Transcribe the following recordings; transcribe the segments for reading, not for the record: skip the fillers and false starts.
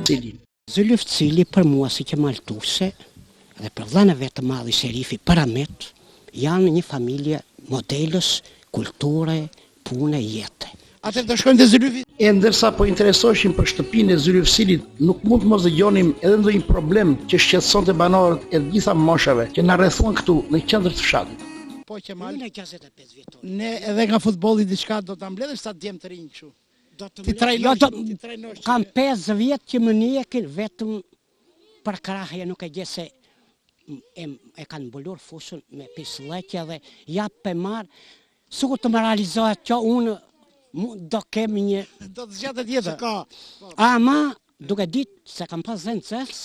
Cilin. Zyliv Cili për mua si që maltuse dhe për dhënëve të madhi Sherifi Paramet janë një familje modelës, kulture, pune, jete. Atër të shkojnë të Zylivi? E ndërsa po interesoheshim për shtëpinë e Zyliv Cilit, nuk mund të mos dëgjonim edhe ndonjë problem që shqetësonte banorët e të gjitha moshave që na rrethuan këtu në qendër të fshatit. Po Qemal, Unë e 65 vjetor. ne edhe nga futbolli diçka do ta mbledhësh sa djem të rinj kështu. Ti trajnosh. Kam 5 vjet që më njekin vetëm për krahje, nuk e gje se e kanë mbulur fushën me pisletje dhe ja për marë, su të më realizohet që unë do kemi një... Do të zgjatë tjetër. Ama, duke ditë se kam pas zëncës,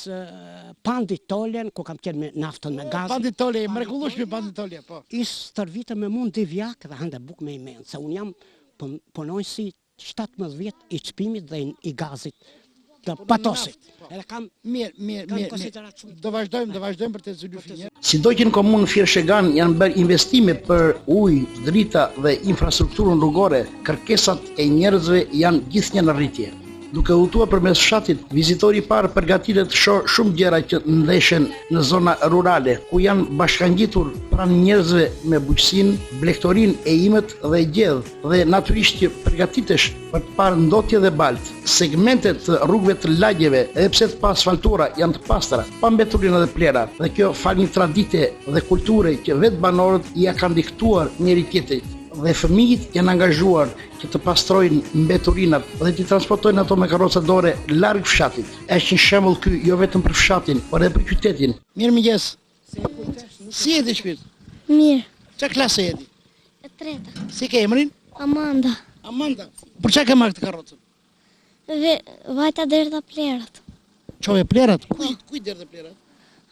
Panditoljen, ku kam qenë me naftën me gaz. Panditolje, mrekullueshme Panditolje, po. Ishë stërvitë me mund divjak dhe hande buk me i menë, se unë jam punoj si 17 vjet i çpimit dhe i gazit të patosit. Edhe kam Mirë. konsiderat shumë. Do vazhdojmë për të Zylifin. Sido që në komunë Fiershegan janë bërë investime për ujë, drita dhe infrastrukturën rrugore, kërkesat e njerëzve janë gjithnjë në rritje. Duke udhëtuar përmes fshatit, vizitori i parë përgatitet të shohë shumë gjëra që ndeshen në zona rurale, ku janë bashkangjitur pranë njerëzve me bujqësinë, blegtorinë e imët dhe gjedh, dhe natyrisht që përgatitesh për të parë ndotje dhe baltë. Segmentet të rrugëve të lagjeve, edhe pse të pa asfaltura, janë të pastra, pa mbeturina dhe plera, dhe kjo fal një tradite dhe kulture që vetë banorët ja kanë diktuar njëri tjetrit. Dhe fëmijët janë angazhuar që të pastrojnë mbeturinat dhe të transportojnë ato me karroca dore larg fshatit. Është një shembull ky jo vetëm për fshatin, por edhe për qytetin. Mirëmëngjes. Si jeti shpirt? Mirë, Çfarë klase jeti? e treta, Si ke emrin? Amanda, Amanda. Për çka ke marrë këtë karrocën? vajta deri të plerat, Çove plerat? Kujt derdhe plerat?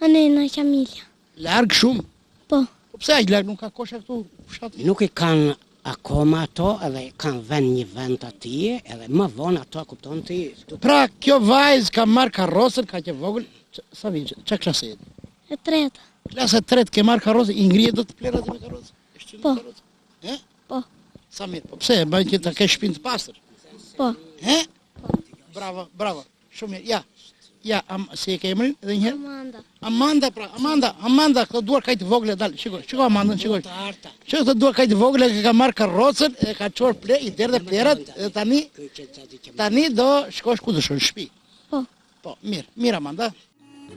anena Qamilja, Larg shumë. po, Po pse aq larg nuk ka kosha këtu fshati? Nuk i kanë akoma ato edhe kanë një vend atje edhe më vonë ato kupton ti. Pra kjo vajzë ka marrë karrocën, ka që vogël, sa vjeç? Çka klase jeti? e treta, Klasa e tretë ke marrë karrocën, i ngrihet do të plerat me karrocën? Po. Po. Sa mirë, po pse? Bën që ta kesh shpinë të pastër. po, He? Bravo. Shumë mirë. Ja, si e ke emrin edhe një herë? Amanda, Amanda, këto duar kaq të vogla dal. Shiko Amanda, shiko. Shiko këto duar kaq të vogla që ka marrë karrocën, e ka çuar i derdhe plerat, dhe tani do shkosh ku do shkosh në shtëpi. po, Po, mirë Amanda.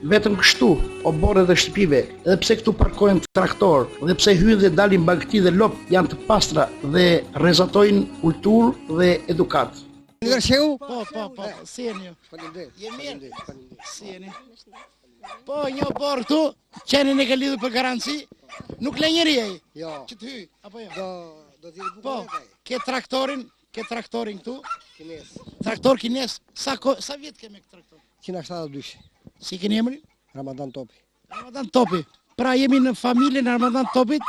Vetëm kështu, oborret e shtëpive, edhe pse këtu parkohen traktor, dhe pse hyjnë dhe dalin bagëti dhe lop, janë të pastra dhe rrezatojnë kulturë dhe edukat. Po, si jeni ju? Je mirë? Si jeni? Po, një borë këtu, qenin e ke lidhur për garanci, nuk le njeri ai. Jo. Që të hyj, apo jo? Do t'i bukur. Po, ke traktorin këtu, Kines. traktor kines, sa vjet ke me këtë traktor? 172. Si keni emrin? Ramadan Topi. Ramadan Topi. Pra jemi në familjen e Ramadan Topit,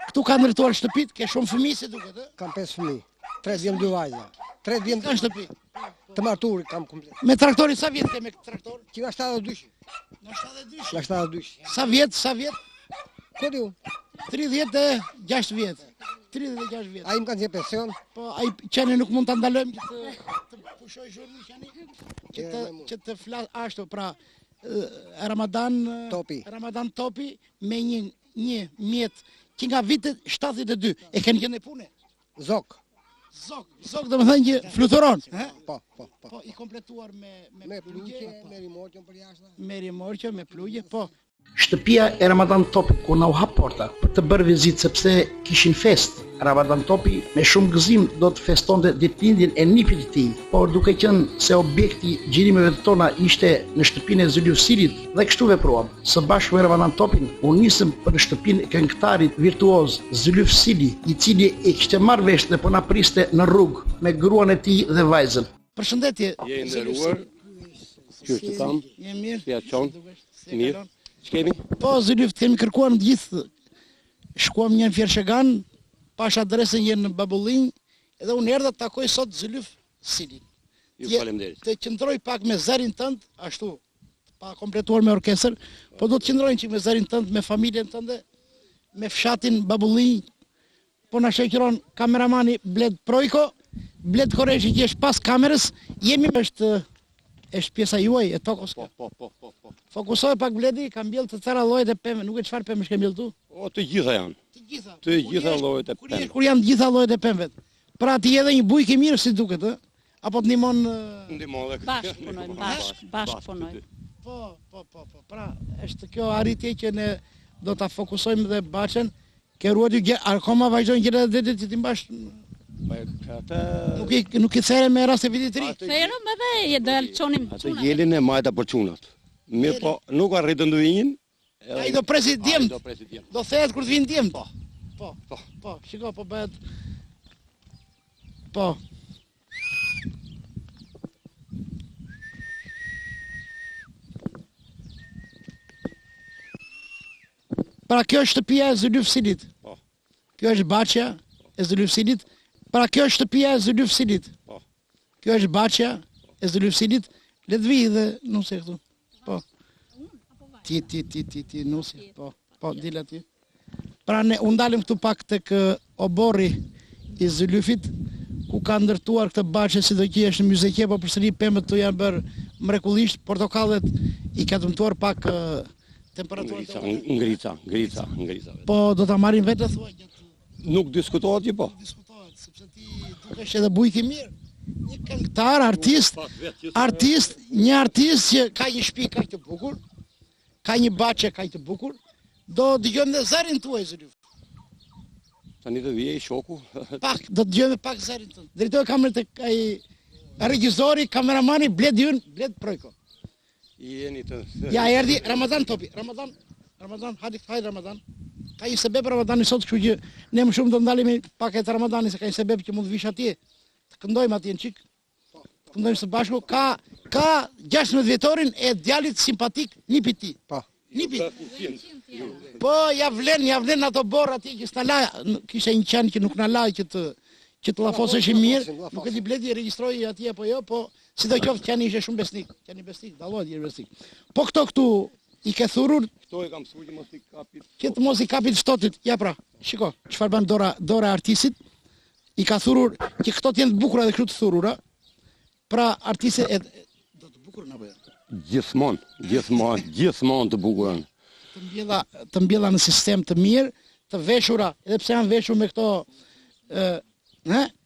këtu ka ndërtuar shtëpit, ke shumë fëmijë si duket, ë? Kam 5 fëmijë. 3 djem 2 vajza. 3 djem Ka shtëpi. të martuar kam komplet. Me traktorin sa vjet ke me këtë traktor? 172. Në 72. 172. Sa vjet? Ku diu? 36 vjet. 36 vjet. Ai më kanë dhënë pension. Po ai qeni nuk mund ta ndalojmë që të pushoj zhurmë qeni që të flas ashtu pra Ramadan Topi me një mjet që nga vitet 72 e kanë qenë pune. Zok. Zok do të thënë që fluturon, ë? Po. Po i kompletuar me plugje, me rimorqën për jashtë. Me rimorqë, me plugje, po. Shtëpia e Ramadan Topit ku na u hap porta për të bërë vizitë sepse kishin fest. Ramadan Topi me shumë gëzim do të festonte ditëlindjen e nipit të tij, por duke qenë se objekti gjirimeve tona ishte në shtëpinë e Zyliv Cilit dhe kështu vepruam. Së bashku me Ramadan Topin u nisëm për shtëpinë e këngëtarit virtuoz Zyliv Cili, i cili e kishte marrë vesh dhe po na priste në rrugë me gruan e tij dhe vajzën. Përshëndetje. Je nderuar. Qysh tam? Je mirë? Ja çon. Mirë. Ç'kemi? Po Zyliv të kemi kërkuar në gjithë. Shkuam një në Fiershegan, pash adresën jenë në Babullin, edhe unë erdha të takoj sot Zyliv Cilin. Ju faleminderit. Të qëndroj pak me zërin tënd, ashtu, pa kompletuar me orkestër, po do të qëndrojnë që me zërin tënd, me familjen tënde, me fshatin Babullin, po na shoqëron kameramani Bled Projko, Bled Koreshi që është pas kamerës, jemi është është pjesa juaj e tokës. Po. Fokusoj pak bledi, ka mbjell të tëra llojet e pemëve, nuk e çfarë pemësh ke mbjell tu? O, të gjitha janë. Të gjitha llojet e pemëve. Kur janë të gjitha llojet e pemëve. Pra ti edhe një bujk i mirë si duket, ë? Apo të ndihmon Ndihmon edhe Bashkë punojmë, bashkë punojmë. Po. Pra, është kjo arritje që ne do ta fokusojmë dhe Baçën, ke ruajtur akoma vazhdojnë gjërat e vetë që ti mbash. Nuk i there me rast e vitit të ri. Therëm edhe do alçonim Atë jelin e majta për çunat. Mirë po, nuk arritën të vinjin. Ai do presi djemt. Do presi djemt. Do thehet kur të vinë djemt. Po, shiko, po bëhet. Po. Pra kjo është shtëpia e Zylyfsilit. Po. Kjo është Baçja e Zylyfsilit. Pra kjo është shtëpia e Zylyfsilit. Po. Kjo është Baçja e Zylyfsilit. Le të vi dhe nuse këtu. Po. Ti nusi. Po, dile aty. Pra ne u ndalim këtu pak tek oborri i Zylyfit, ku ka ndërtuar këtë Baçë si do që është në muzike, po përsëri pemët tu janë bërë mrekullisht, portokallet i ka dëmtuar pak temperaturën. Ngrica. Po do ta marrin vetë thua gjatë. Nuk diskutohet që po. Diskutohet, sepse ti dukesh edhe bujk i mirë. Një këngëtar, artist, një artist që ka një shtëpi kaq të bukur, ka një Baçë kaq të bukur, do dëgjojmë dhe zërin tuaj Zylyf. Tani do vijej shoku. Pak, do të dëgjojmë pak zërin tuaj. Drejtori kamerës tek ai regjizori, kameramani Bled Projko. Jeni të... Ja erdhi Ramazan Topi. Ramazan, hajde Ramazan. Ka një sebeb Ramazani sot, kështu që ne më shumë do ndalemi pak e të Ramazani, se ka një sebeb që mund të vish atje. Të këndojmë atje në çik. Të këndojmë së bashku. Ka 16 vjetorin e djalit simpatik Nipi ti. Po. Nipi. Po, ja vlen ato borë atje që s'na la, kishte një qen që nuk na la që të llafosesh mirë, nuk e di Bledi regjistroi atje apo jo, po sidoqoftë qeni ishte shumë besnik. Qeni besnik, dallohet i besnik. Po këtu i ke thurur, Këto e kam mësuar që mos i kapit. që të mos i kapit ftohtit. Ja pra, shiko, çfarë bën dora e artistit. I ka thurur që këto të jenë të bukura dhe kështu të thurura. Pra artisti do të bukur apo jo? Gjithmonë të bukurën. Të mbjella në sistem të mirë, të veshura, edhe pse janë veshur me këto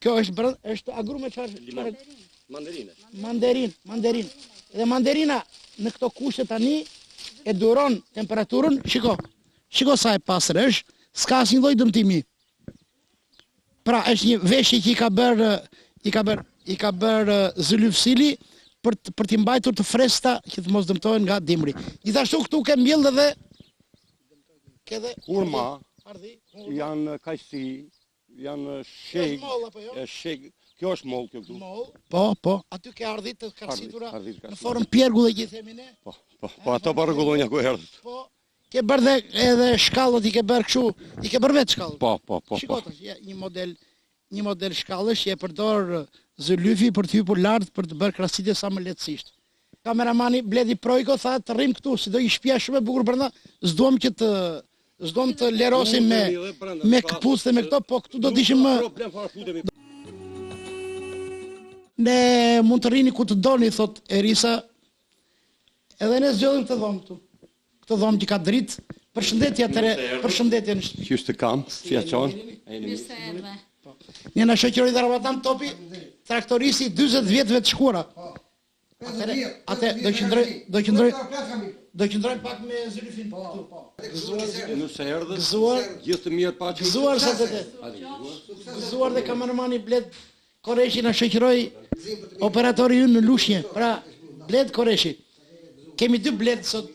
kjo është agrume çfarë? Mandarin. Edhe mandarina në këto kushte tani e duron temperaturën, shiko sa e pastër është, s'ka asnjë lloj dëmtimi. Pra është një veshje që i ka bërë Zylyfsili për t'i mbajtur të freskëta që të mos dëmtohen nga dimri. Gjithashtu këtu ke mbjellë dhe Hurma, janë kaqësi, janë sheg. Kjo është moll këtu. Po, aty ke ardhit të karsitura në formë pjergulle që i themi ne. Po ato pa rregullonja ku erdhët. Po, ke bërë edhe shkallët i ke bërë kështu, i ke bërë vetë shkallët. Po. Shiko tash, një model shkallësh që e përdor Zylyfi për të hyrë lart për të bërë krahasitje sa më lehtësisht. Kameramani Bledi Projko tha të rrim këtu, si do i shtëpia shumë e bukur brenda, s'duam të lerosim me këpucë dhe me këto, po këtu do të ishim ne mund të rrini ku të doni, thot Erisa, edhe ne zgjodhim këtë dhomë këtu. Këtë dhomë që ka dritë, përshëndetje në shtëpi. Qysh të kam, fjaçon. Një në shoqëroi dhe Ramazan Topi, traktoristi 40 vjetëve të shkuara. Atë do qëndroj pak me Zylyfin këtu. Nëse erdhët, Gëzuar, gjithë të mirë paqe. gëzuar sa të gëzuar dhe kameramani Bled Koreshi na shoqëroi operatori ynë në Lushnjë. Pra, Bled Koreshi. Kemi dy Bled sot,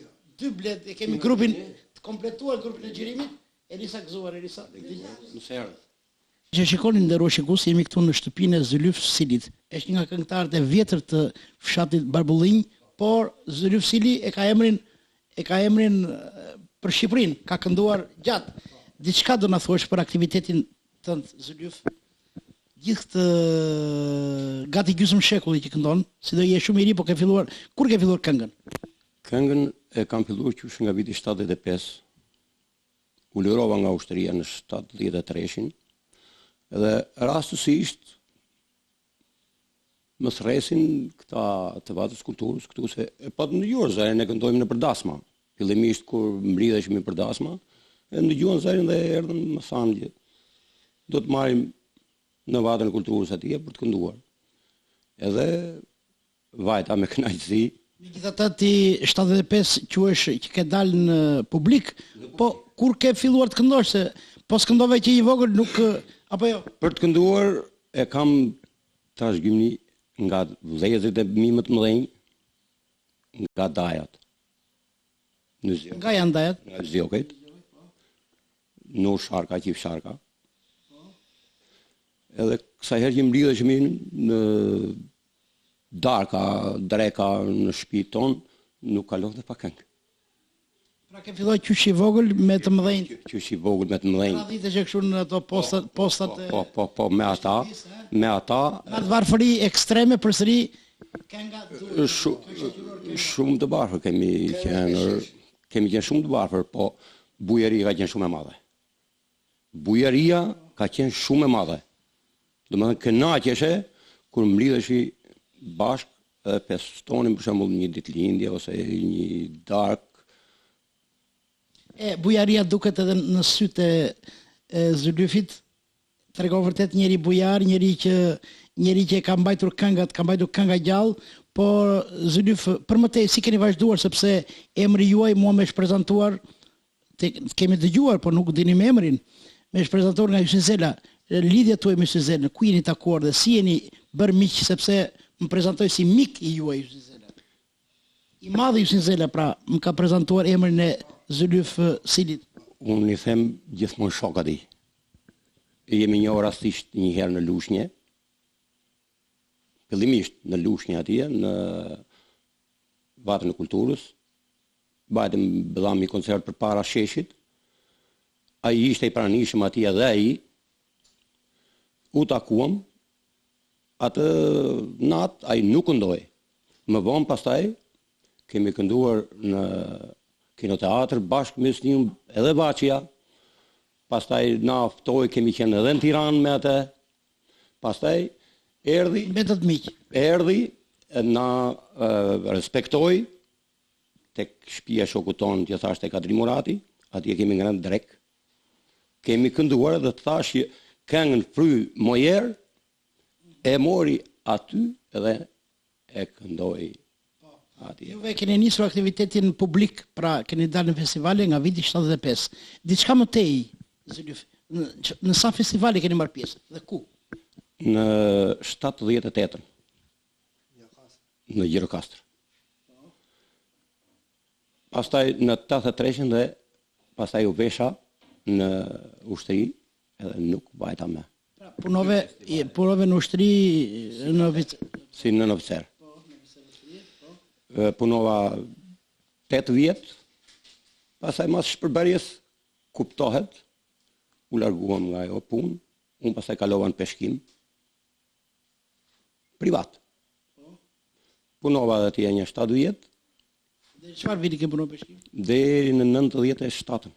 e kemi grupin të kompletuar grupin e xhirimit. Elisa gëzuar, Elisa. Nëse erdhët. Që shikoni nderuar shikues, jemi këtu në shtëpinë e Zylyfsilit. Është një nga këngëtarët e vjetër të fshatit Barbullinj, por Zylyfsili e ka emrin për Shqipërinë, ka kënduar gjatë. Diçka do na thuash për aktivitetin tënd Zylyf? Gjithë këtë gati gjysmë shekulli që këndon, si do je shumë i ri, po kur ke filluar këngën? Këngën e kam filluar qysh nga viti 75. U lirova nga ushtria në 73-shin. Edhe rastësisht më thresin këta të vatës kulturës këtu se e pa të ndëgjuar zërin e këndojmë në përdasma. Fillimisht kur mbridheshim në përdasma, e ndëgjuan zërin dhe erdhën më thanë që do të marrim në vatën e kulturës atje për të kënduar. Edhe vajta me kënaqësi. Megjithatë ti 75 quhesh që ke dalë në publik, po kur ke filluar të këndosh se po s'këndove që i vogël nuk apo jo? Për të kënduar e kam trashëgimi nga vëllezërit e mi më të mëdhenj, nga dajat. Në Zjokej. Nga janë dajat? Nga Zjokejt. Në Sharka, qif Sharka. Edhe kësa herë që mblidheshim në darka, dreka në shtëpinë tonë, nuk kalovte pa këngë. Pra ke filluar qysh i vogël me të mëdhenj. Qysh i vogël me të mëdhenj. Radhite që kështu në ato postat Po, me ata. Me atë varfëri ekstreme përsëri kënga shumë të varfër kemi qenë shumë të varfër, po bujaria ka qenë shumë e madhe. Bujaria ka qenë shumë e madhe. Domethënë kënaqeshe kur mblidheshi bashk edhe festonin për shembull një ditëlindje ose një dark. Bujaria duket edhe në sytë e Zylyfit, tregon vërtet njëri bujar, njëri që ka mbajtur kënga gjallë, por Zylyf për më tej si keni vazhduar sepse emri juaj mua më është prezantuar, kemi dëgjuar, por nuk dinim emrin, më është prezantuar nga Ysin Zela. Lidhja tuaj me Ysin Zelën, ku jeni takuar dhe si jeni bërë miq sepse më prezantoi si mik i juaj Ysin Zela. I madh Ysin Zela pra më ka prezantuar emrin e Zylyf Silit. Unë i them gjithmonë shok atij. Jemi njohur rastisht një herë në Lushnjë. Fillimisht në Lushnjë atje në vatën e kulturës. Bëllam një koncert përpara sheshit. Ai ishte i pranishëm atje dhe ai u takuam. Atë natë ai nuk këndoi. Më vonë pastaj kemi kënduar në kinoteatr bashkë me Snim edhe Vaçia. Pastaj na ftoi, kemi qenë edhe në Tiranë me atë. Pastaj erdhi Mbetët miq. Erdhi, na respektoi tek shtëpia e shokut tonë që thashte Kadri Murati, atje kemi ngrënë drek. Kemi kënduar dhe të thash këngën Fry Mojer, e mori aty edhe e këndoi atje. Juve keni nisur aktivitetin publik, pra keni dalë në festivale nga viti 75. Diçka më tej, Zylyf, në sa festivale keni marrë pjesë dhe ku? Në 78-ën. Në Gjirokastër. Pastaj në 83-ën dhe pastaj u vesha në ushtri edhe nuk vajta me. Punove në ushtri në si në oficer. Punova 8 vjet, pastaj mas shpërbërjes kuptohet, u larguam nga ajo punë, unë pastaj kalova në peshkim privat. Punova dhe atje një 7 vjet. Dhe çfarë viti ke punuar peshkim? Deri në 97-ën.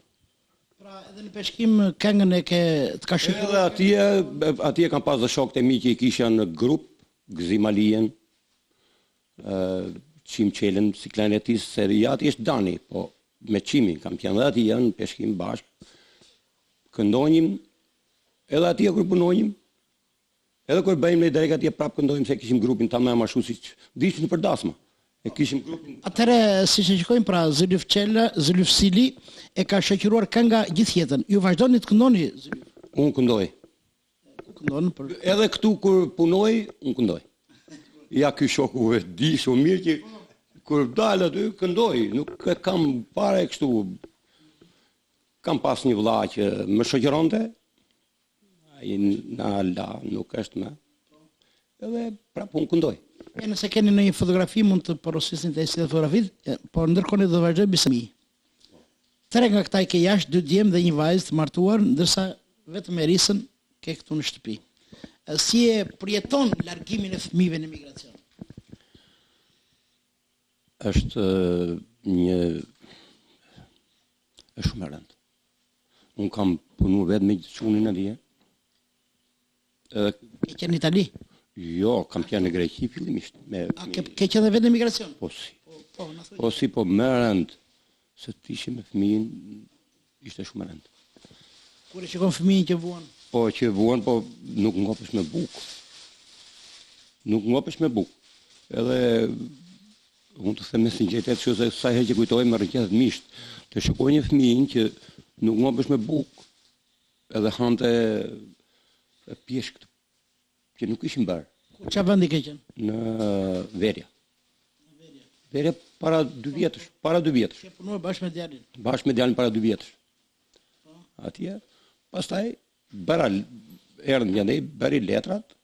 Pra edhe në peshkim këngën e ke të ka shikuar. Edhe atje kam pas dhe shokët e mi që i kisha në grup, Gzimalien, Qim Qelen, Siklenetis, se jati është Dani, po me Qimin kam qenë dhe atje në peshkim bashkë. Këndonjim, edhe atje kur punonjim, edhe kur bëjmë në drejk atje prapë këndojmë se kishim grupin ta me mashu si që dishtë në përdasma. E kishim grupin. Atëre, si që shikojmë pra, Zylyf Qela, Zylyf Sili, e ka shoqëruar kënga gjithë jetën. Ju vazhdoni të këndoni, Zylyf? Unë këndoj. Këndon për... Edhe këtu kur punoj, unë këndoj. Ja ky shoku e di shumë mirë që kur dalë aty këndoj, nuk e kam pare kështu. Kam pas një vëlla që më shoqëronte, ai na la, nuk është më. Edhe prapë unë këndoj. Nëse keni në një fotografi, mund të porosisin të esi dhe fotografit, por ndërkohë do vazhdoj bisemi. 3 nga këta i ke jashtë, 2 djemë dhe 1 vajzë të martuar, ndërsa vetëm Erisën ke këtu në shtëpi. Si e përjeton largimin e fëmijëve në emigracion? Është shumë e rëndë. Unë kam punuar vetë me çunin atje. E qenë në Itali? Jo, kam qenë në Greqi fillimisht. A ke qenë vetë në emigracion? Po si. Po, Më rënd. Se të ishim me fëmijin, ishte shumë rënd. Kur e shikon fëmijin që vuan? Po që vuan, po nuk ngopesh me bukë. Edhe, unë të them me sinqeritet që sa herë që kujtoj më rrëqethet misht, të shikoj një fëmijin që nuk ngopesh me bukë, edhe hante pjeshkt, që nuk ishin bërë. Qa vendi ke qenë? Në Verja. Verja para 2 vjetësh. Ke punuar bashkë me djalin? Bashkë me djalin para 2 vjetësh. Atje, pastaj, erdhën gjandej, bëri letrat,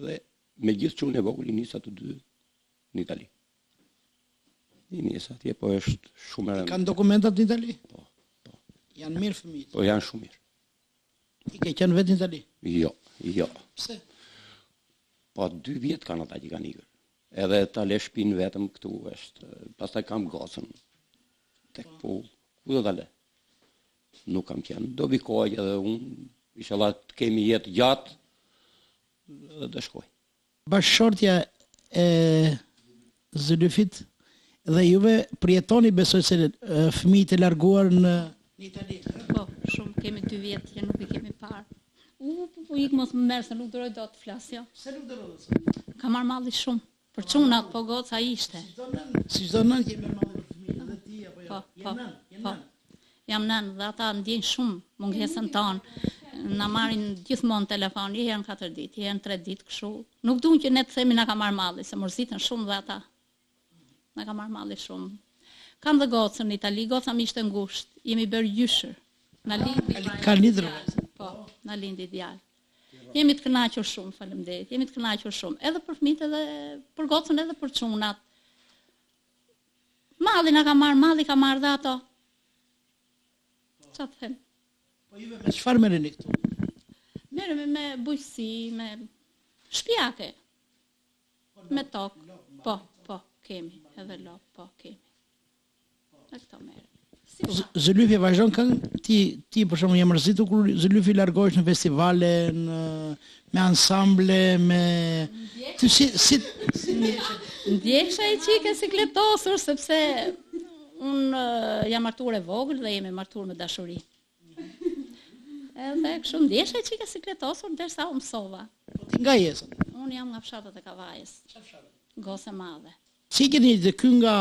dhe me gjithë çunë e vogël i nisa të dy në Itali. I nisa atje, po është shumë rëndë. Kanë dokumentat në Itali? Po. Janë mirë fëmijët? Po janë shumë mirë. I ke qenë vetë në Itali? Jo. Pse? Po 2 vjetë kanë ata që kanë ikur. Edhe ta le shpinë vetëm këtu është. Pastaj kam gocën. Tek pull. Ku do ta le? Nuk kam qenë. Do vikoj edhe unë. Inshallah të kemi jetë gjatë. Dhe shkoj. Bashkëshortja e Zylufit dhe juve përjetoni besoj se fëmijët e larguar në Itali. Po, shumë, kemi 2 vjetë që nuk i kemi parë. Po ikë mos më merë se nuk dëroj do të flasja. Se nuk dëroj? Ka marrë malli shumë. Për çunat, po goca ishte. Si çdo nën kemi malli për fëmijë, edhe ti apo jo? Po. Jam nën dhe ata ndjejnë shumë mungesën tonë. Na marrin gjithmonë telefon, një herë në 4 ditë, një herë në 3 ditë kështu. Nuk duan që ne të themi na ka marrë malli, se mërziten shumë dhe ata. Na ka marrë malli shumë. Kam dhe gocën në Itali, goca mi ishte ngushtë, jemi bërë gjyshër. Na lindi. Ka lidhur? Po, na lindi djalë. Jemi të kënaqur shumë, faleminderit. Jemi të kënaqur shumë, edhe për fëmijët edhe për gocën edhe për çunat. Malli na ka marrë, malli ka marrë dhe ato. Çfarë them? Po juve me çfarë merreni këtu? Merremi me bujqësi, me shtëpiake. Me tokë. Po, kemi, edhe lop, po, kemi. E këto merrem. Zëlyfi vazhdon këngë, ti për shembull je mërzitur kur Zëlyfi largohesh në festivale, me ansamble, me ti si ndjehesha i çike sikletosur sepse un jam martuar e vogël dhe jemi martuar me dashuri. Edhe kështu ndjehesha i çike sikletosur derisa u mësova. Nga jesa? Un jam nga fshatat e Kavajës. Gose madhe. Si keni të ky nga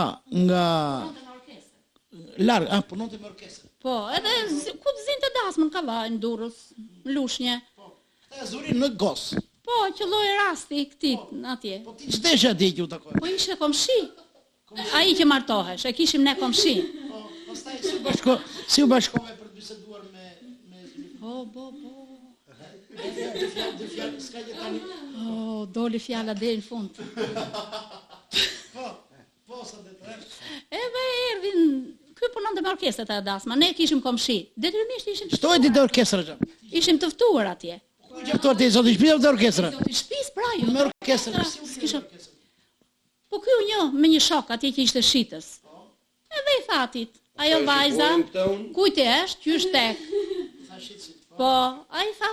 larg, punonte me orkestrë. Po, edhe ku të zinte dasmën Kavaj, në Durrës, në Lushnjë. Po. Ta zurin në Gos. Po, që lloj rasti këtij atje. Po ti ç'desh atje që u takoj? Po ishte komshi. Ai që martohesh, e kishim ne komshi. Po, pastaj si u bashkove për të biseduar me Po. Doli fjala deri në fund. Po, sa detaj. Edhe erdhin, ky punonte me orkestrën e dasma, ne kishim komshi. Detyrimisht ishim. Çto e di të orkestra xham? Ishim të ftuar atje. Ku gjaftuar ti zoti shtëpi apo të orkestra? Zoti shtëpis pra ju. Me orkestrë. S'kisha. Po ky u njoh me një shok atje që ishte shitës. Edhe i thatit, ajo vajza, kujt është? Qysh tek? Po, ai tha,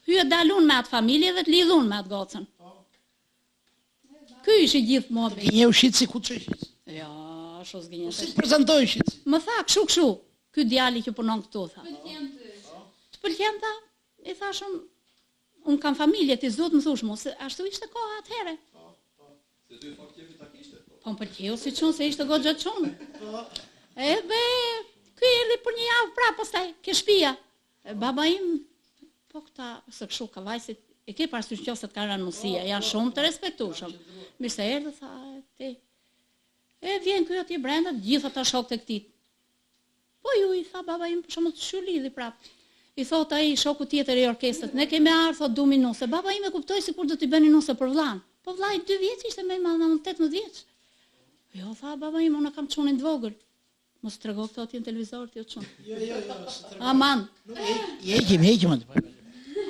hyje dalun me atë familje dhe të lidhun me atë gocën. Ky ishi gjithë mobi. Ti njeh shitsi ku ç'është shitsi? Ja, ashtu zgjenjë. Si prezantoi shitsi? Më tha kështu. Ky djali që punon këtu tha. Të pëlqen ta? I thashëm, un kam familje, ti zot më thosh mos, se ashtu ishte koha atëherë. Se ty fakt jemi ta kishte. Po më pëlqeu si çon se ishte goxha çon. Edhe ky erdhi për një javë prapë pastaj ke shtëpia. Baba im po këta se kështu Kavajsit e ke parasysh nëse të kanë rënë mundësia, janë shumë të respektueshëm. Mirë se erdhi tha ti. E vjen ky atje brenda, gjithë ata shokët e këtij. Po ju i tha baba im për shkak të shulidhi prapë. I thot ai shoku tjetër i orkestrës, ne kemi ardhur thot duam nuse. Baba im e kuptoi sikur do t'i bëni nuse për vllan. Po vllai 2 vjeç ishte më i madh, 18 vjeç. Jo tha baba im, unë kam çunin të vogël. Mos trego këto atje në televizor ti o çun. Jo. Aman. Heqim atë.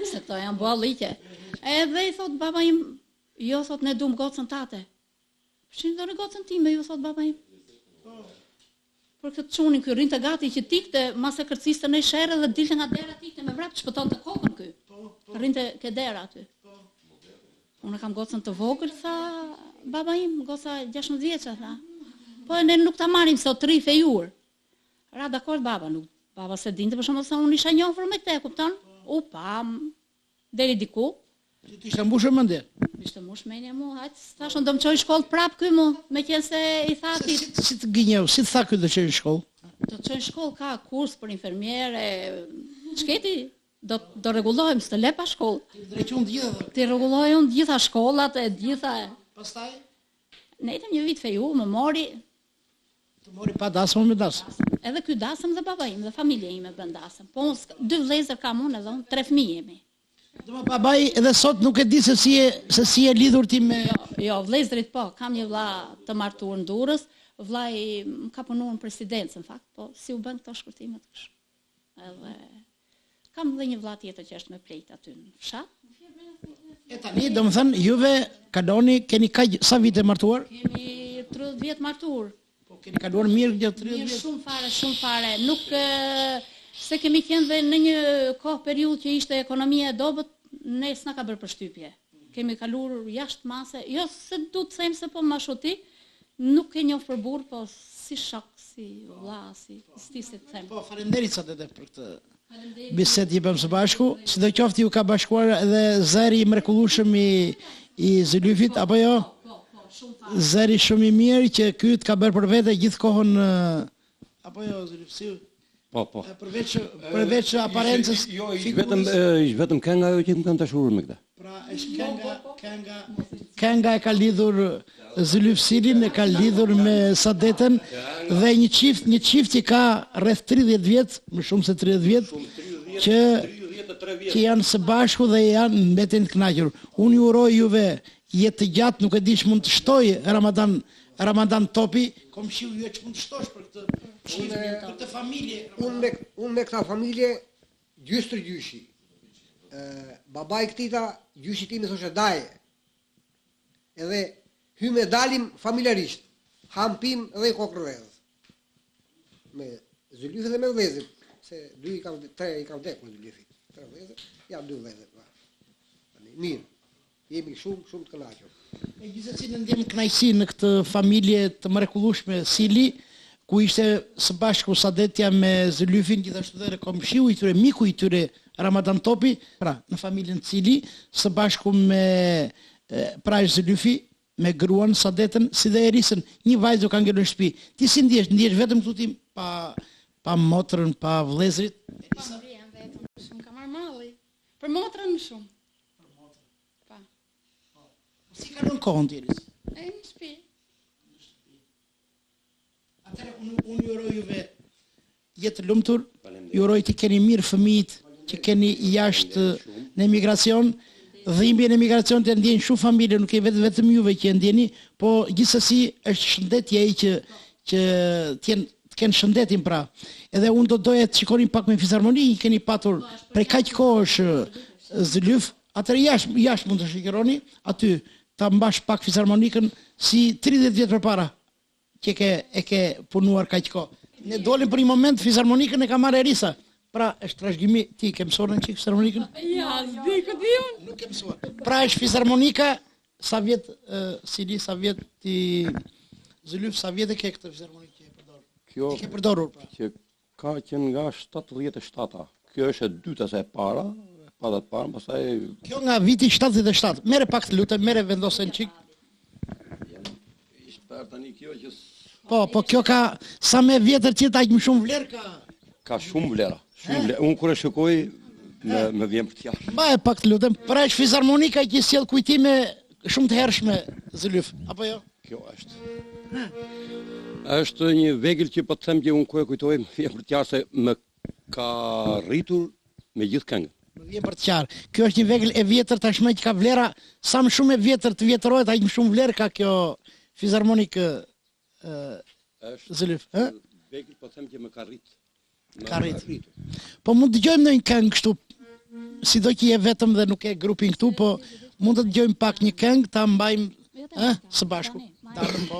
Se këto janë bollike. Edhe i thot baba im, jo thot ne duam gocën tate. Shin doni gocën time, ju thot baba im. Për këtë çunin ky rrinte gati që tikte mas e kërciste në sherrë dhe dilte nga dera tikte me vrap shpëtonte kokën ky. Rrinte ke dera aty. Unë kam gocën të vogël, tha baba im, goca 16 vjeçë, tha. Po ne nuk ta marrim sot 3 fejur. Ra dakord baba, nuk baba se dinte për shembull se unë isha njohur me këtë, kupton? U pam deri diku. Ti ishte mbushur mendje. Ishte mbush mendja mu, hajt, thashun do më çoj shkollë prap ky mu, meqense i tha atit. Si të gënjeu, si të tha ky të çojë në shkollë? Do të çoj në shkollë, ka kurs për infermiere, çketi do rregullojmë s'të le pa shkollë. Drejton të gjitha. Ti rregullojun të gjitha shkollat e gjitha. Pastaj netëm një vit feju, më mori. Të mori pa dasëm me dasëm. Edhe ky dasëm dhe baba im dhe familja ime bën dasëm. Po unë 2 vëllezër kam unë edhe unë 3 fëmijë jemi. Do babai edhe sot nuk e di se si e lidhur ti me Jo, vëllezërit po, kam një vëlla të martuar në Durrës, vllai më ka punuar në presidencë në fakt, po si u bën këto shkurtimet kështu. Edhe kam edhe një vëlla tjetër që është me plejt aty në fshat. E tani, do më thënë, juve kaloni, keni sa vite martuar? Kemi 30 vjet martuar. Po keni kaluar mirë gjatë 30 vjet? Shumë fare. Nuk se kemi qenë dhe në një kohë periudhë që ishte ekonomia e dobët, ne s'na ka bërë përshtypje. Kemi kaluar jashtë mase, jo se du të them se po ma shoti, nuk e njoh për burr, po si shok, si vëlla, si se të them. Po faleminderit sa të për këtë bisedë që bëmë së bashku, sidoqoftë ju ka bashkuar edhe zëri i mrekullueshëm i Zylufit, apo jo? Zëri shumë i mirë që ky të ka bërë për vete gjithë kohën, apo jo Zyluf, si? Po. Përveç aparencës. Jo, vetëm kënga ajo që më kanë dashurur me këtë. Pra, është kënga e ka lidhur Zyluf Silin, e ka lidhur me Sadetën dhe një çift që ka rreth 30 vjet, më shumë se 30 vjet, që janë së bashku dhe janë mbeten të kënaqur. Unë ju uroj juve jetë të gjatë, nuk e di që mund të shtoj Ramadan Topi, komshiu ju që mund të shtosh për këtë familje. Unë me këta familje gjysë gjyshi. Babai këtita gjyshi timi thoshe daje. Edhe hyme dalim familjarisht. Ham pim edhe i kokër vëllezër. Me Zylufin dhe me vëllezër. Se 3 i kam vdekur me Zylufin. 3 vëllezër, ja 2 vëllezër. Mirë. Jemi shumë të kënaqur. E gjithsesi ne ndjejmë kënaqësi në këtë familje të mrekullueshme Sili, ku ishte së bashku Sadetja me Zylufin, gjithashtu edhe komshiu i tyre, miku i tyre Ramadan Topi, pra në familjen Sili, së bashku me Zylufi, me gruan Sadetën, si dhe Erisën, një vajzë ka ngelur në shtëpi. Ti si ndihesh? Ndihesh vetëm këtu ti pa motrën, pa vëllezrit? Erisa vetëm shumë ka marrë malli. Për motrën më shumë. Si kalon kohën ti, Eris? Në shtëpi. Atëherë unë ju uroj juve jetë lumtur, ju uroj të keni mirë fëmijët që keni jashtë në emigracion, dhimbje në emigracion të ndjeni shumë familje, nuk e vetëm juve që e ndjeni, po gjithsesi është shëndetje ai që të kenë shëndetin pra. Edhe unë do doja të shikonin pak me fizharmoni, keni patur prej kaq kohësh Zyluf, atëherë jashtë mund të shikironi, aty ta mbash pak fizharmonikën si 30 vjet përpara që e ke punuar kaq kohë. Ne dolim për një moment fizharmonikën e ka marrë Erisa. Pra është trashëgimi, ti ke mësuar në çik fizharmonikën? Ja, s'di ku di unë. Nuk e mësuar. Pra është fizharmonika, sa vjet Sili, sa vjet ti Zyluf, sa vjet e ke këtë fizharmonikë që e përdor? Kjo ke përdorur pra. Që ka qenë nga 77-a. Kjo është e dyta se e para. Padat parë, pastaj kjo nga viti 77. Merre pak të lutem, merre vendosen çik. Ishte tani kjo që Po kjo ka sa më vjetër që aq më shumë vlerë ka. Ka shumë vlera. Unë kur e shikoj më vjen për t'jashtë. Mbaj pak të lutem. Pra është fizharmonika që sjell kujtime shumë të hershme Zyluf, apo jo? Kjo është. Është një vegël që po të them që unë kur e kujtoj më vjen për t'jashtë se më ka rritur me gjithë këngën. Vjen për të qartë. Kjo është një vegël e vjetër tashmë që ka vlera sa më shumë e vjetër të vjetërohet, aq më shumë vlerë ka kjo fizharmonikë Zyluf, ë? Vegël po them që më ka rrit. Ka rrit. Po mund të dëgjojmë ndonjë këngë kështu, sido që je vetëm dhe nuk e grupin këtu, po mund të dëgjojmë pak një këngë, ta mbajmë së bashku. Dalëm po.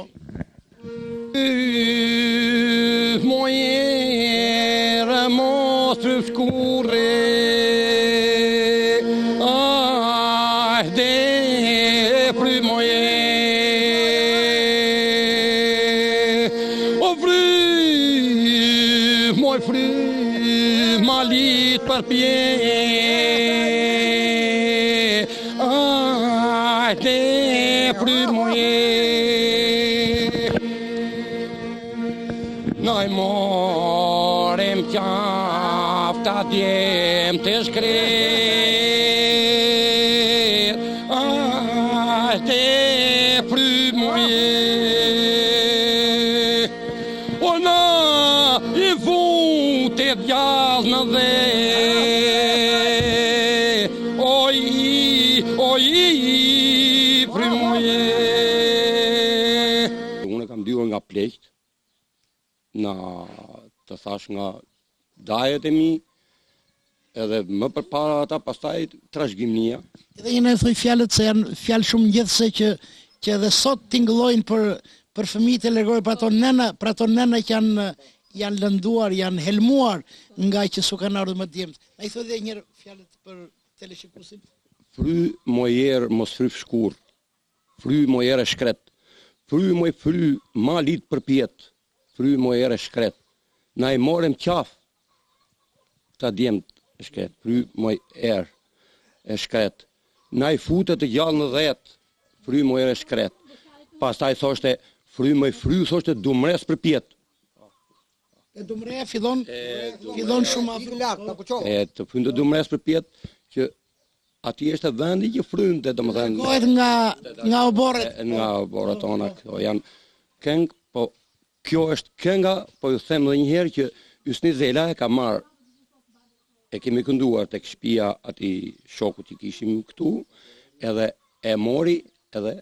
Mojera mostru scure, ah, de O fry, moj fry, malit për pje, ajte fry moje. Noi morem qafta djem të shkret, ajte fry moje. O na i futet jazë në dhe, oj, fry moje. Unë kam dyrë nga pleqt, na të thash nga dajet e mi, edhe më përpara ata pastaj trashëgimia. Edhe një thoj fjalët se janë fjalë shumë ngjithëse që edhe sot tingëllojnë për fëmijët e largore, për ato nëna që janë lënduar, janë helmuar nga që su kanë ardhur më djemt. A i thoj edhe një fjalët për teleshikuesin? Fry mojer mos fry shkur, fry mojer e shkret, fry moj fry malit për pjet. Fry mojer e shkret, na i morem qaf, ta djemt e shkret, fry mojer e shkret, na i futet të gjallë në dhet, fry mojer e shkret, pastaj thoshte, fry thoshte dumres për pjet. E dumreja fillon shumë afër. Të frynte dumres për pjet, që ati është vendi që frynte, domethënë. Kohet nga oborret. Nga oborret tona, këto janë këngë, po kjo është kënga, po ju them edhe një herë që Ysni Zela e ka marrë, e kemi kënduar tek shtëpia atij shoku që kishim këtu, edhe e mori edhe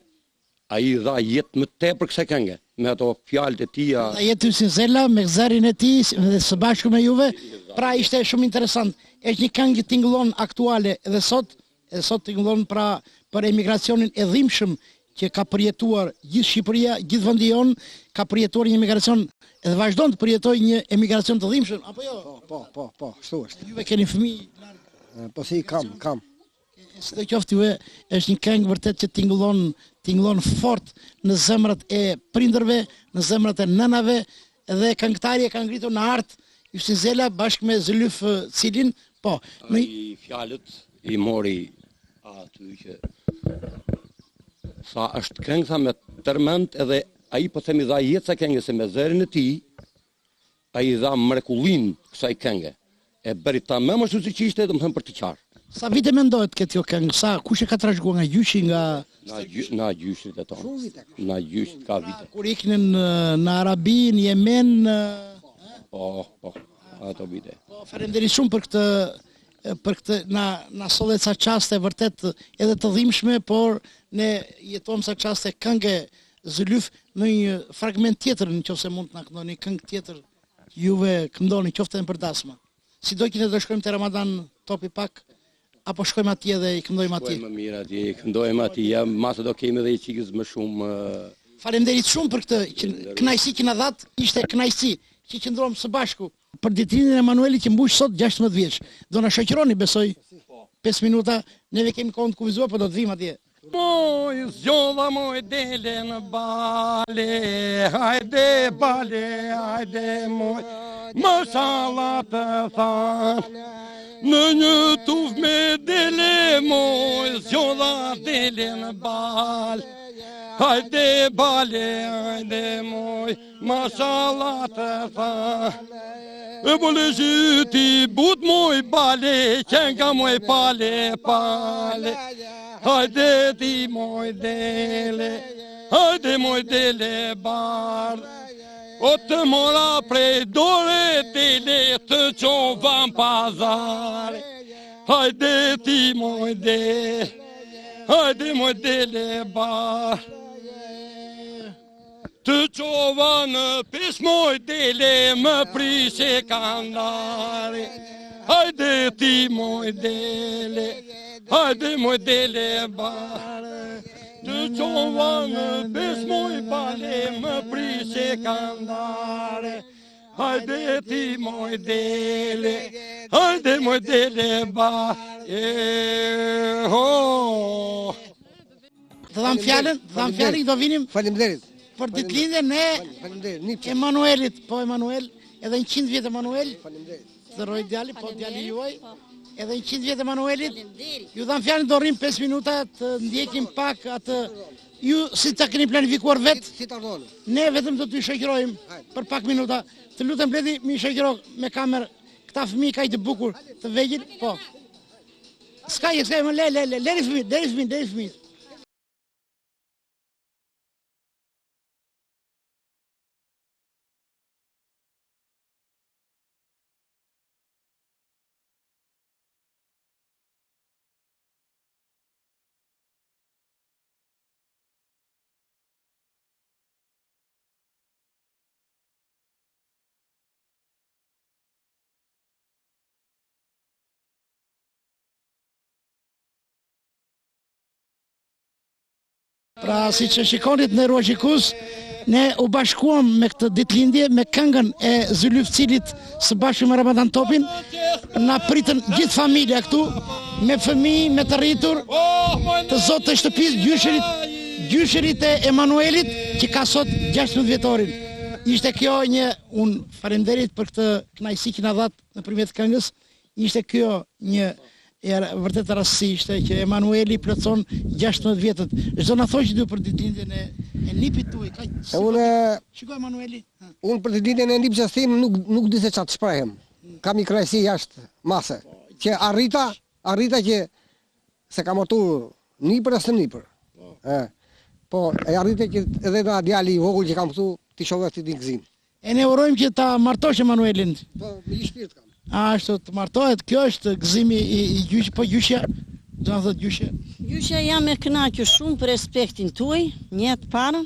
ai dha jetë më tepër kësaj kënge, me ato fjalët e tija. Dha jetë Ysni Zela me zërin e tij dhe së bashku me juve, pra ishte shumë interesant. Është një këngë që tingëllon aktuale edhe sot tingëllon pra për emigracionin e dhimbshëm që ka përjetuar gjithë Shqipëria, gjithë vendi jon, ka përjetuar një emigracion edhe vazhdon të përjetojë një emigracion të dhimbshëm, apo jo? Po, ashtu është. Juve keni fëmijë larg. Po si kam. Së qoftë juve, është një këngë vërtet që tingëllon fort në zemrat e prindërve, në zemrat e nënave, dhe këngëtarja ka ngritur në art Ysni Zela bashkë me Zëlyf Cilin, po. Ai fjalët i mori aty që sa është këngë tha me tërmend, edhe ai po themi dha jetë sa këngë, se me zërin e tij ai dha mrekullin kësaj këngë. E bëri tamam ashtu siç ishte, domethënë për të qartë. Sa vite mendohet këtë kjo këngë? Kush e ka trashëguar, nga gjyshi, nga na gjyshit e tonë. Na gjyshit ka vite. Kur iknin në Arabi, në Yemen, po, ato vite. Po, faleminderit shumë për këtë na sollet sa çaste vërtet edhe të dhimbshme, por ne jetojmë sa çaste këngë Zëlyf në një fragment tjetër, nëse mund të na këndoni këngë tjetër juve këndoni, qoftë edhe për dasma. Si do keni të shkojmë te Ramadan Topi pak, apo shkojmë atje dhe i këndojmë atje? Shkojmë më mirë atje, i këndojmë atje, masë do kemi dhe i qikës më shumë. Faleminderit shumë për këtë kënaqësi që na dhat, ishte kënaqësi që qëndrojmë së bashku për ditëlindjen e Emanuelit që mbush sot 16 vjeç. Do na shoqëroni, besoj, 5 minuta, neve kemi kohë të kuvizuar, po do të vim atje. Moj zgjodha moj dele në bale, hajde bale, hajde moj, mashallah të than, në një tuf me dele moj, zgjodha dele në bale, hajde bale, hajde moj, mashallah të than, e bole zhyti but moj bale, qenka moj pale, hajde ti moj dele bardh, o të mora prej dore dele të qovam pazare, hajde ti moj dele bardh, të qova në pish moj dele më prishe kandare, hajde ti moj dele bare, të qova në pish moj bale më prishe kandare, hajde ti moj dele bare, Të dham fjalën, do vinim. Faleminderit. për ditëlindjen e Emanuelit, po Emanuel, edhe 100 vjet Emanuel. Të roj djali, po djali juaj. Edhe 100 vjet Emanuelit. Ju dham fjalën do rrim 5 minuta të ndjekim pak atë. Ju si ta keni planifikuar vet? Si ta ardhoni? Ne vetëm do t'ju shoqërojmë për pak minuta. Të lutem Bledi, mi shoqëro me kamerë këta fëmijë kaq të bukur, të vegjël, po. S'ka, më leri fëmijë. Pra, si që shikonit në Ruaqikus, ne u bashkuam me këtë ditëlindje me këngën e Zylyfcilit së bashku me Ramadan Topin. Na pritën gjithë familja këtu, me fëmijë, me të rritur, të zotë të shtëpisë, gjysherit e Emanuelit, që ka sot 16 vjetorin. Ishte kjo unë falenderit për këtë kënaqësi që na dhat nëpërmjet këngës, ishte kjo një vërtet rastësi ishte që Emanueli plotson 16 vjetët. Çdo na thosh ti për ditëlindjen e nipit tuaj, Shikoj Emanueli. Unë për ditëlindjen e nipit tim nuk di se çfarë shprehem. Kam një kënaqësi jashtë mase. Që arrita që se ka martuar nipër as nipër. Po e arrita që edhe na djali i vogël që kam këtu ti shoh ti në gzim. E ne urojmë që ta martosh Emanuelin. Po me shpirt kam. Ashtu të martohet, kjo është gëzimi i gjyqë, po gjyqja, do në thot gjyqja? Gjyqja jam e kënaqur shumë për respektin tuaj, një të parën,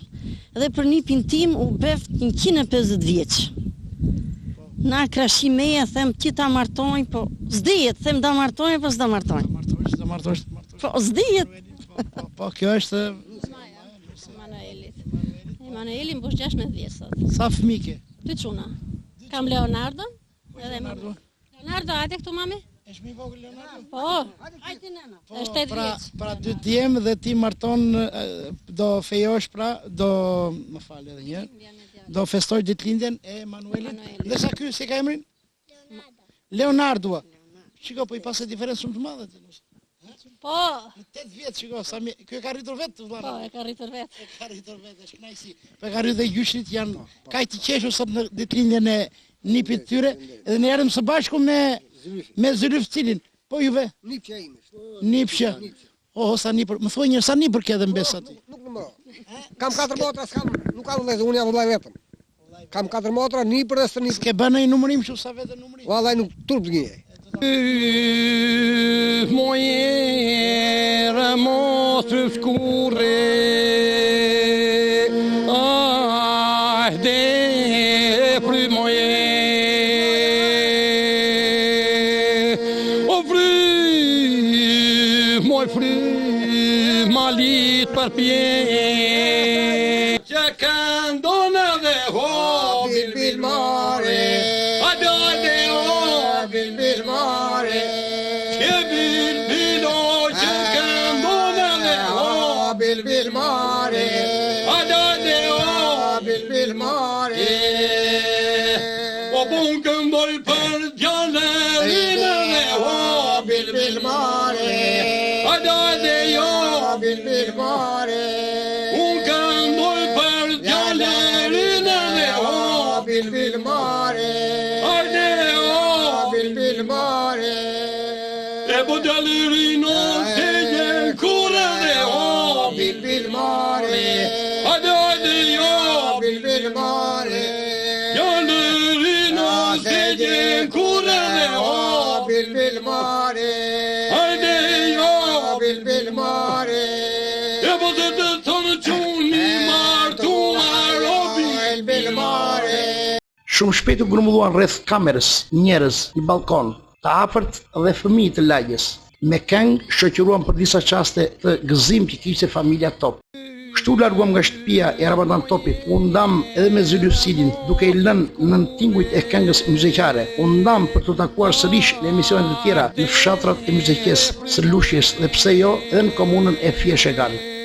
dhe për nipin tim u beft 150 vjeç. Na krashi meja, them që ta martojnë, po s'dijet, them da martojnë, po s'da martojnë. Da martojnë. Po s'dijet. Po kjo është... Emanuelin bush 16 vjeç sot. Sa fëmike? 2 çuna. Kam Leonardo. Leonardo, hajde këtu mami? Është më i vogël Leonardo? Po. Hajde nena. Është 8 vjeç. Pra 2 djemë dhe ti marton do fejosh më fal edhe një herë. Do festoj ditëlindjen e Emanuelit. Ndërsa ky si ka emrin? Leonardo. Shiko, po i pasë diferencë shumë të madhe ti. Po. 8 vjet, shiko, ky e ka rritur vetë vëlla. Po, e ka rritur vetë. Është kënaqësi. Po ka rritur dhe gjyshrit janë kaq të qeshur sot në ditëlindjen e nipit tyre, edhe ne erdhëm së bashku me Zylyfcilin. Po juve? Nipsha ime. Nipsha. Sa nipër. Më thuaj një sa nipër ke edhe mbes aty. Nuk më. Kam 4 motra, nuk kam vëllezër, unë jam vëllai vetëm. Kam 4 motra, nipër dhe së nipër. S'ke bën një numërim kështu sa vetë numërim? Vallai nuk turp gjej. Mojera mostru scure. Malit për pje që kanë donë dhe ho bil mare, adade ho bil mare, që bilo që kanë donë dhe ho bil mare, adade ho bil mare, o bun këndoj për djallërin dhe ho bil mare, adade bil mare, un këndoj për djallërin dhe ho bil mare, ajde ho bil mare, e po djallërin o të gjen kure dhe ho bil mare, ajde jo bil mare, djallërin o të gjen kure dhe ho bil mare, ajde jo bil mare. Shumë shpejt u grumbulluan rreth kamerës njerëz në balkon, të afërt dhe fëmijë të lagjes. Me këngë shoqëruan për disa çaste të gëzim që kishte familja Top. Kështu larguam nga shtëpia e Ramadan Topit, u ndam edhe me Zylyfcilin, duke i lënë nën tingujt e këngës muzikare. U ndam për të takuar sërish në emisionet e tjera në fshatrat e muzikës së Lushjes dhe pse jo edhe në komunën e Fjesheganit.